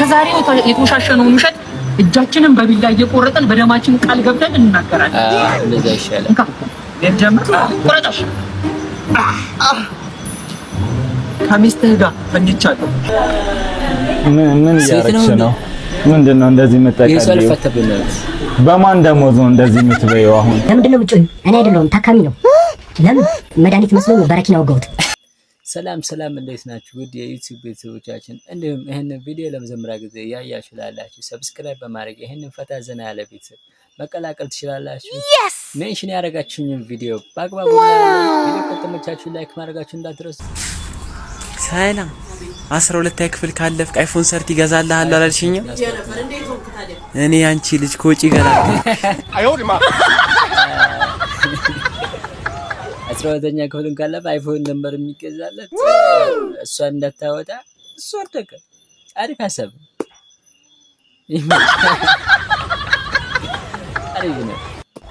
ከዛሬው የተወሻሸነውን ውሸት እጃችንን በቢላ እየቆረጠን በደማችን ቃል ገብተን እንናገራለን። እንደዛ ይሻላል። ለጀመር ቆረጣሽ ከሚስትህ ጋር ፈንድቻለሁ። ምን ያረክሽ ነው? ምንድነው እንደዚህ መጣቃለሁ? በማን ደሞዝ ነው እንደዚህ የምትበይው? አሁን ለምንድን ነው የምትጮይው? እኔ አይደለሁም ታካሚ ነው። ለምን መድኃኒት መስሎኝ በረኪና ወጋሁት። ሰላም እንዴት ናችሁ? ውድ የዩቲዩብ ቤተሰቦቻችን፣ እንዲሁም ይሄንን ቪዲዮ ለመጀመሪያ ጊዜ ያያችሁ ላላችሁ ሰብስክራይብ በማድረግ ይሄንን ፈታ ዘና ያለ ቤተሰብ መቀላቀል ትችላላችሁ። ሜንሽን ያደረጋችሁኝን ቪዲዮ በአግባቡ ቪዲዮ ከተመቻችሁ ላይክ ማድረጋችሁ እንዳትረሱ። ሰላም 12ኛ ክፍል ካለፍክ አይፎን ሰርቲ ይገዛልሃል አላልሽኝም? እኔ አንቺ ልጅ ኮጪ ገላል አይሆንማ 12ኛ ክፍልን ካለፈ አይፎን ነበር የሚገዛለት እሷን እንዳታወጣ እሷ ወደቀ። አሪፍ ሀሳብ አሪፍ ነው።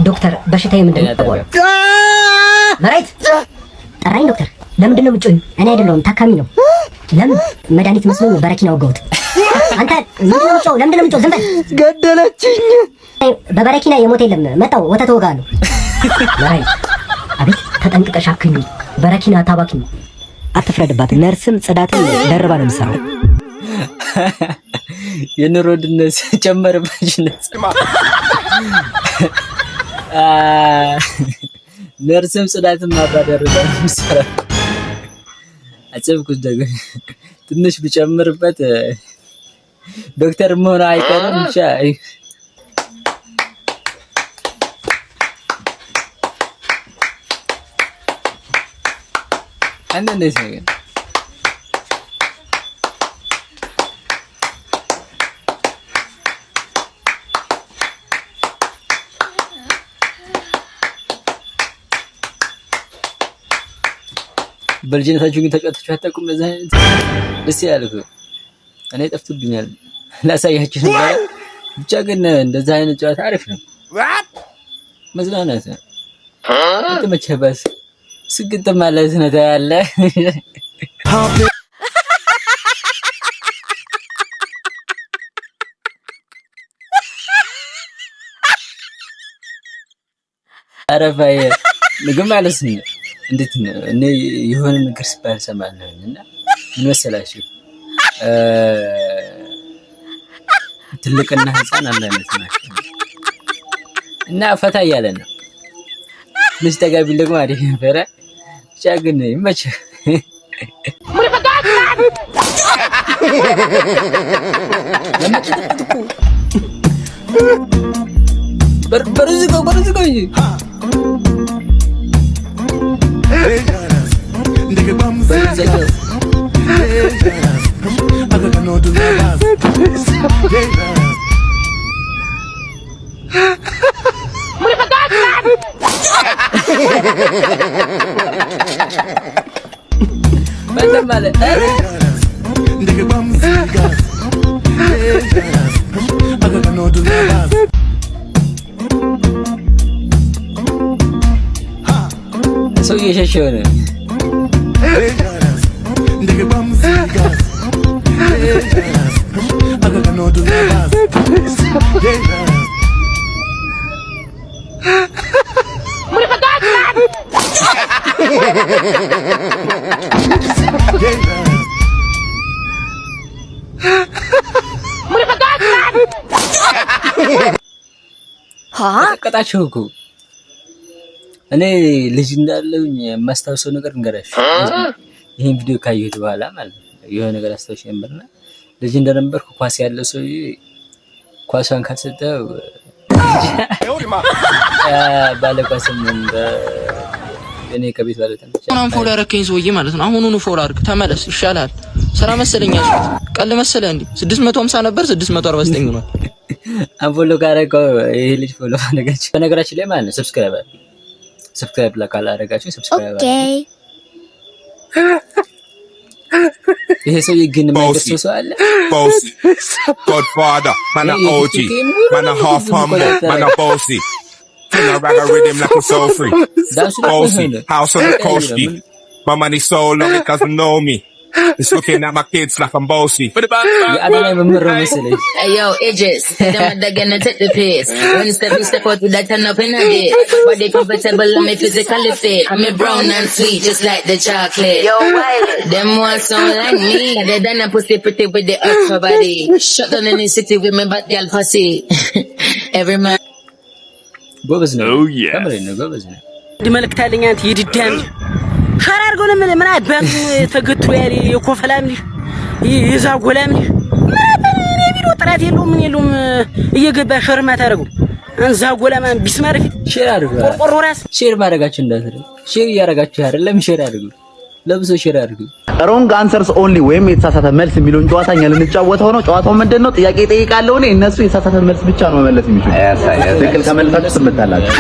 ዶክተር በሽታዬ ምንድነው? መራይት ጠራኝ ዶክተር። ለምንድን ነው የምትጮይው? እኔ አይደለሁም ታካሚ ነው። ለምን መድኃኒት መስሎኝ በረኪና ወጋሁት። አንተ ምንድን ነው የምትጮው? ለምንድን ነው የምትጮው? ዝም በል። ገደለችኝ። በበረኪና የሞተ የለም። መጣው ወተት ወጋለሁ። መራይት አቤት፣ ተጠንቅቀሽ አክኝ። በረኪና ታባኪኝ። አትፍረድባት። ነርስም ጽዳትም ደርባ ነው የምትሰራው። የኑሮ ውድነት ጨመረባችነት። ነርስም ጽዳትም ማባደረጋ ነው የምትሰራው። አጨብኩት ደግሞ ትንሽ ብጨምርበት ዶክተር መሆን አይቀርም። ብቻ አንተ እንዴት ነው ግን? በልጅነታችሁ ግን ተጫውታችሁ አታውቁም? እንደዛ አይነት ደስ ያለኩ እኔ ጠፍቶብኛል ላሳያችሁ ነበር። ብቻ ግን እንደዛ አይነት ጨዋታ አሪፍ ነው። መዝናናት ነው። ተመቸበስ ስግጥ ማለት ነው ታያለ። አረፋዬ ምግብ ማለት ነው። እንዴት ነው? እኔ የሆነ ነገር ሲባል ሰማለሁ እና ምን መሰላችሁ ትልቅና ህፃን አንድ አይነት ናቸው እና ፈታ እያለ ነው። ትንሽ ተጋቢል ደግሞ አሪፍ ነበረ። ብቻ ግን ይመችህ። በርዝቆ ሰው እየሸሸው ነው። ቀጣቸው እኮ እኔ ልጅ እንዳለሁኝ የማስታውሰው ነገር እንገራሽ። ይሄን ቪዲዮ ካየሁት በኋላ ማለት ነው የሆነ ነገር አስታውሽ ነበርና ልጅ እንደነበርኩ ኳስ ያለው ሰው ኳሷን ካልሰጠው ባለ ኳስም እኔ ከቤት ባለ ተንቻ አሁን ፎሎ ያረከኝ ሰውዬ ማለት ነው። አሁኑኑ ፎሎ አድርግ ተመለስ ይሻላል። ስራ መሰለኝ ያልኩት ቀል መሰለህ እንዴ? 650 ነበር 649 ሆኗል። አንፎሎ ካረከው ይሄ ልጅ ፎሎ አደረጋችሁ። በነገራችን ላይ ማለት ነው ሰብስክራይብ ካላደረጋችሁ ሰብስክራይብ ኦኬ። ይሄ ሰው ግን የማይደርሰው ሰው አለ። Bossy, Godfather, man a OG, man a half humble, man a bossy. King a rag a rhythm like a soul free. Bossy, house on the coast deep. My money so long it doesn't know me. It's looking at my kids like I'm bossy. I don't remember message. Hey yo, Idris, them are gonna take the piss. When step out with that turn up in a day. Body comfortable and me physically fit. I'm a brown and sweet, just like the chocolate. Yo, Wiley. Them want sound like me. They done a pussy pretty with the extra body. Shut down in the city with me bad girl pussy. Every man. Oh yeah. Go business. መልክታለኝ አንተ ይድዳም ሸራር ጎነ ምን አባቱ ተገትሮ ያለ የኮፈላም ይዛጎላም ምን ቢሮ ጥራት የለውም ምን የለውም እየገባ ሸርማ ታረገው አንዛጎላማን ቢስማር ፊት ሼር አድርጉ ቆርቆሮ ራስ ሼር ማድረጋችሁ እንዳትረዱ ሼር ያረጋችሁ አይደለም ሼር አድርጉ ለብሶ ሼር አድርጉ ሮንግ አንሰርስ ኦንሊ ወይም የተሳሳተ መልስ የሚሉን ጨዋታኛ ልንጫወተው ነው ጨዋታው ምንድነው ጥያቄ ጠይቃለሁ እኔ እነሱ የተሳሳተ መልስ ብቻ ነው መመለስ የሚችሉት ትክክል ከመለሳችሁ ትመጣላችሁ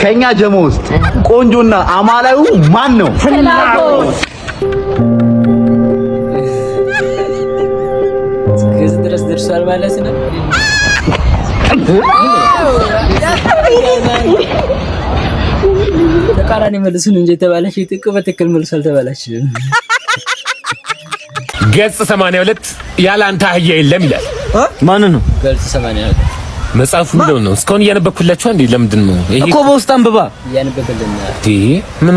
ከኛ ጀሞ ውስጥ ቆንጆና አማላዩ ማን ነው ከዚህ ድረስ ደርሷል ማለት ነው ተቃራኒ መልሱን እንጂ ተባለሽ ይጥቁ በትክክል መልስ አልተባለሽ ገጽ 82 ያለ አንተ አህያ የለም ይላል ማን ነው ገጽ 82 መጽሐፉ ምንድን ነው እስካሁን እያነበብኩላችሁ እንዴ ለምንድን ነው ይሄ እኮ በውስጥ አንብባ እያነበብከልና ምን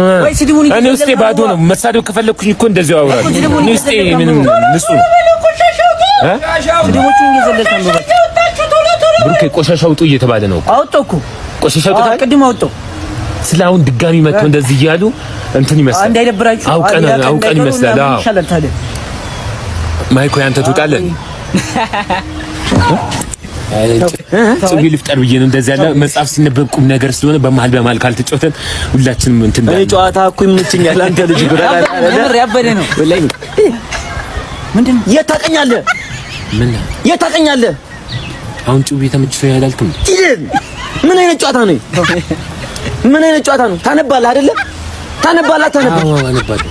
እኔ ውስጤ ባዶ ነው መሳደብ ከፈለኩኝ እኮ እንደዚህ አወራለሁ እኔ ውስጤ ምንም ንጹህ ነው ስድቦቹን እየዘለልክ አንብባ ብሩኬ ቆሻሻ አውጡ እየተባለ ነው አውጣው እኮ ቆሻሻ አውጡ ቅድም አውጣው ስላውን ድጋሚ መጥቶ እንደዚህ ይያሉ እንትን ይመስላል እንዳይደብራችሁ አውቀን ይመስላል ማይኮ ያንተ ትውጣለህ ጽዊ ልፍጠር ብዬ ነው እንደዚህ ያለ መጽሐፍ ሲነበብ ቁም ነገር ስለሆነ በመሃል ካልተጫወተን ሁላችንም እንትን እኔ ጨዋታ እኮ ይመችኛል አንተ ልጅ ጉዳይ ያበደ ነው ወላሂ ምንድነው የታቀኛለህ የታቀኛለህ አሁን ጽዊ ተመችቶ ያላልክም ምን አይነት ጨዋታ ነው ምን አይነት ጨዋታ ነው ታነባለህ አይደለ ታነባለህ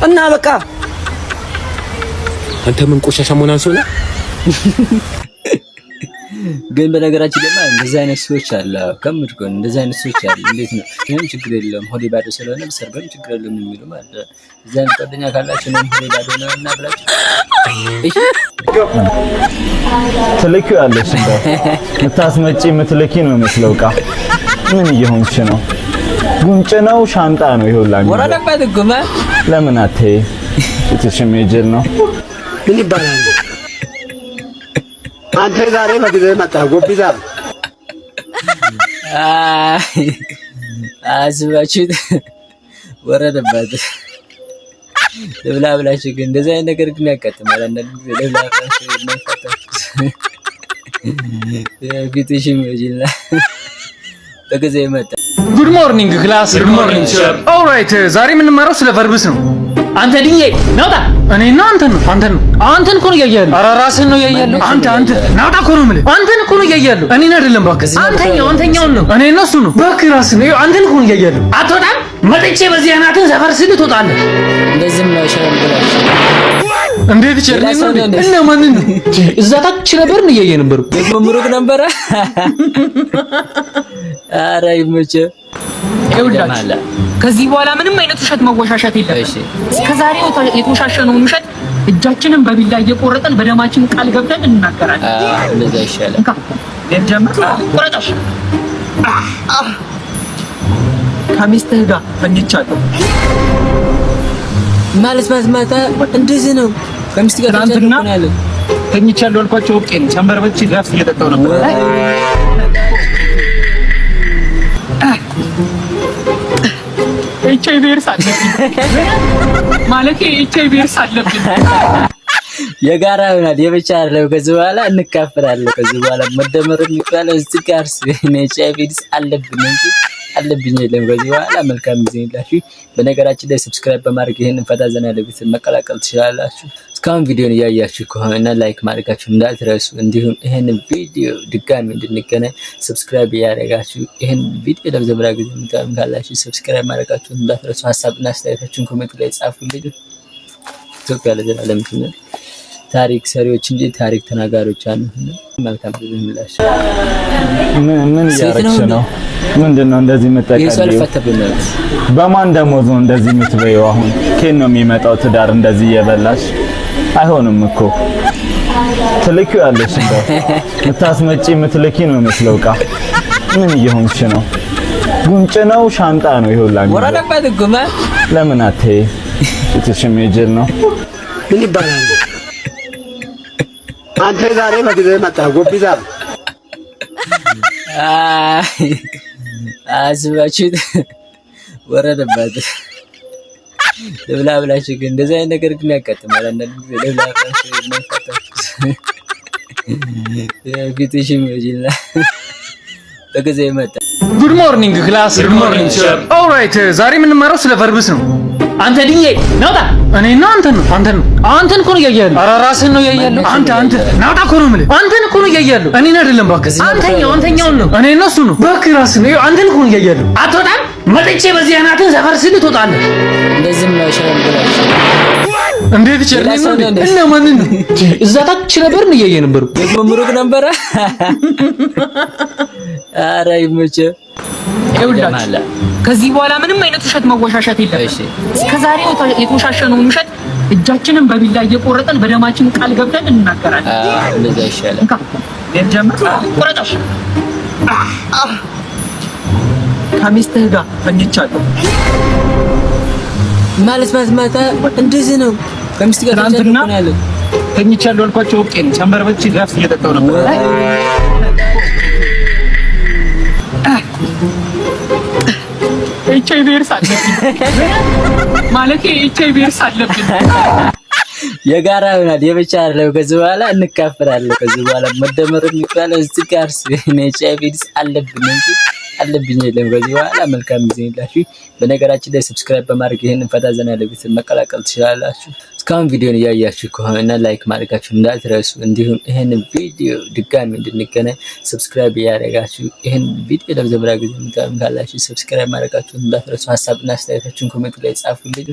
እና በቃ አንተ ምን ቆሻሻ መሆን አንሶ ነው ግን በነገራችን ላይ እንደዚህ አይነት ሰዎች አሉ ከምድጎን እንደዚህ አይነት ሰዎች አሉ እንዴት ነው ምንም ችግር የለም ሆዴ ባዶ ስለሆነ ሰርገም ችግር የለም የሚሉ ማለት እዛን ጓደኛ ካላችሁ ነው ሆዴ ባዶ ነው እና ብላችሁ እሺ ትልኪው ያለሽ እንደ ምታስመጪ ምትልኪ ነው መስለው ቃ ምን እየሆንሽ ነው ጉንጭ ነው ሻንጣ ነው ይሁላኝ ወራዳባት ጉማ ለምን አትይ እትሽም ይጀል ነው ምን ይባላል አንተ ዛሬ በጊዜ መጣ ጎቢዛ አዝባችሁ ወራዳባት ለብላ ብላችሁ ግን እንደዛ አይነት ነገር ግን ያጋጥማል አንዳንድ ጊዜ ለብላ ብላችሁ ነው ቢትሽም ይጅላ በጊዜ መጣ ጉድ ሞርኒንግ ክላስ ጉድ ሞርኒንግ ሰር ኦልራይት ዛሬ የምንማረው ስለ ቨርብስ ነው አንተ ድንዬ ናውጣ እኔና አንተን እኮ ነው ያያያለሁ ኧረ ራስህን ነው ያያያለሁ አንተ ናውጣ እኮ ነው የምልህ አንተን እኮ ነው ያያያለሁ እኔን አይደለም እባክህ አንተኛውን ነው እኔ እና እሱ ነው እባክህ ራስህን ነው አንተን እኮ ነው ያያያለሁ አትወጣም መጥቼ በዚህ አናትን ሰፈር ስል ትወጣለህ እንደዚህም ነው ሸምብላሽ እንዴት ቸርኒ ነው እና ማን ነው እዛ ታች ነበር ነው ያያየ ነበር መምሩቅ ነበር ኧረ ይመቸ ይውላችሁ ከዚህ በኋላ ምንም አይነት ውሸት መወሻሸት የለም እስከዛሬ የተወሻሸነውን ውሸት እጃችንን በቢላ እየቆረጠን በደማችን ቃል ገብተን እንናገራለን እንደዛ ይሻላል ለጀምር ቆረጣሽ ከሚስትህ ጋር ተኝቻለሁ ማለት እንደዚህ ነው ከሚስትህ ጋር ተኝቻለሁ አልኳቸው ኦኬ ቸምበርበች ዳስ እየጠጣው ነበር ኤችአይቪ ኤድስ አለብኝ ማለት ኤችአይቪ ኤድስ አለብኝ የጋራ ይሆናል የብቻ አይደለም ከዚህ በኋላ እንካፈላለን ከዚህ በኋላ መደመር የሚባለው እዚህ ጋር ኤችአይቪ ኤድስ አለብኝ እንጂ አለብኝ የለም ከዚህ በኋላ መልካም ጊዜ ይላችሁ በነገራችን ላይ ሰብስክራይብ በማድረግ ይሄንን ፈታ ዘና ለቤት መቀላቀል ትችላላችሁ እስካሁን ቪዲዮን ያያችሁ ከሆነ ላይክ ማድረጋችሁ እንዳትረሱ እንዲሁም ይሄንን ቪዲዮ ድጋሚ እንድንገናኝ ሰብስክራይብ ያደርጋችሁ ይሄን ቪዲዮ ለመጀመሪያ ጊዜ ምታም ካላችሁ ሰብስክራይብ ማድረጋችሁ እንዳትረሱ ሐሳብና አስተያየታችሁን ኮሜንት ላይ ጻፉልኝ ኢትዮጵያ ለዘላለም ትኑር ታሪክ ሰሪዎች እንጂ ታሪክ ተናጋሪዎች አንሆን መልካም ጊዜ ምን ያረክሽ ነው ምንድነው እንደዚህ መጠቀም በማን ደሞዝ ነው እንደዚህ የምትበይው አሁን ከየት ነው የሚመጣው ትዳር እንደዚህ እየበላሽ? አይሆንም እኮ ትልኪው ያለሽ እንደው ምታስመጪ ምትልኪ ነው መስለው ዕቃ ምን እየሆንሽ ነው? ጉንጭ ነው ሻንጣ ነው ይሁላኝ ወራደባት ጉማ ለምን አትይ እትሽም የጀል ነው ምን ይባላል? አንተ ዛሬ በጊዜ መጣ ጎቢዛ አዝባችሁት ወረደባት ለብላ ብላችሁ ግን እንደዚህ አይነት ነገር ግን ያጋጥማል። አንዳንድ ጊዜ ለብላ ብላችሁ ፊትሽም ይጅላ በጊዜ መጣ። ጉድ ሞርኒንግ ክላስ። ጉድ ሞርኒንግ ሰር። ኦልራይት ዛሬ የምንማረው ስለ ቨርብስ ነው። አንተ ድኜ ናውጣ። እኔና አንተን ነው አንተን እኮ ነው እያያለሁ። ኧረ ራስህን ነው እያያለሁ። አንተ ናውጣ እኮ ነው የምልህ። አንተን እኮ ነው እያያለሁ። እኔን አይደለም እባክህ። አንተኛውን ነው እኔ እና እሱ ነው እባክህ። ራስህን ነው አንተን እኮ ነው እያያለሁ። አትወጣም። መጥቼ በዚህ አናትን ሰፈር ስል ትወጣለህ። እንደዚህ ነው ሸምብላችሁ እንዴት ቸርኔ ነው እና ማንን ነው እዛ ታች ነበር ነው እያየ ነበር ደግሞ ምሩቅ ነበር። ኧረ ይመችህ። ይኸውላችሁ ከዚህ በኋላ ምንም አይነት ውሸት መወሻሸት የለም። እስከዛሬ የተወሻሸነውን ውሸት እጃችንን በቢላ እየቆረጠን በደማችን ቃል ገብተን እንናገራለን። እንደዛ ይሻላል። እንጀምር። ቆረጣሽ ከሚስትህ ጋር ተኝቻለሁ ማለት እንደዚህ ነው። ከሚስት ጋር ተኝቻለሁ አልኳቸው። ኦኬ ጨምበር በቺ ድራፍት እየጠጣሁ ነበር። ኤችአይቪ ኤድስ አለብኝ ማለት ኤችአይቪ ኤድስ አለብኝ። የጋራ ይሆናል የብቻ አይደለም። ከዚህ በኋላ እንካፈራለን። ከዚህ በኋላ መደመር የሚባለው እዚህ ጋር ኤችአይቪ ኤድስ አለብኝ እንጂ አለብኝ የለም። ከዚህ በኋላ መልካም ጊዜ ይላችሁ። በነገራችን ላይ ሰብስክራይብ በማድረግ ይሄንን ፈታ ዘና ያለ ቤተሰብ መቀላቀል ትችላላችሁ። እስካሁን ቪዲዮን እያያችሁ ከሆነ ላይክ ማድረጋችሁ እንዳትረሱ። እንዲሁም ይሄንን ቪዲዮ ድጋሚ እንድንገናኝ ሰብስክራይብ እያደረጋችሁ ይሄን ቪዲዮ ለመጀመሪያ ጊዜ ካላችሁ ሰብስክራይብ ማድረጋችሁ እንዳትረሱ። ሀሳብና አስተያየታችሁን ኮሜንት ላይ ጻፉልኝ።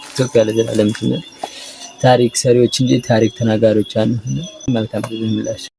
ኢትዮጵያ ለዘላለም ትኑር። ታሪክ ሰሪዎች እንጂ ታሪክ ተናጋሪዎች አንሆንም። መልካም ጊዜ ይሁንላችሁ።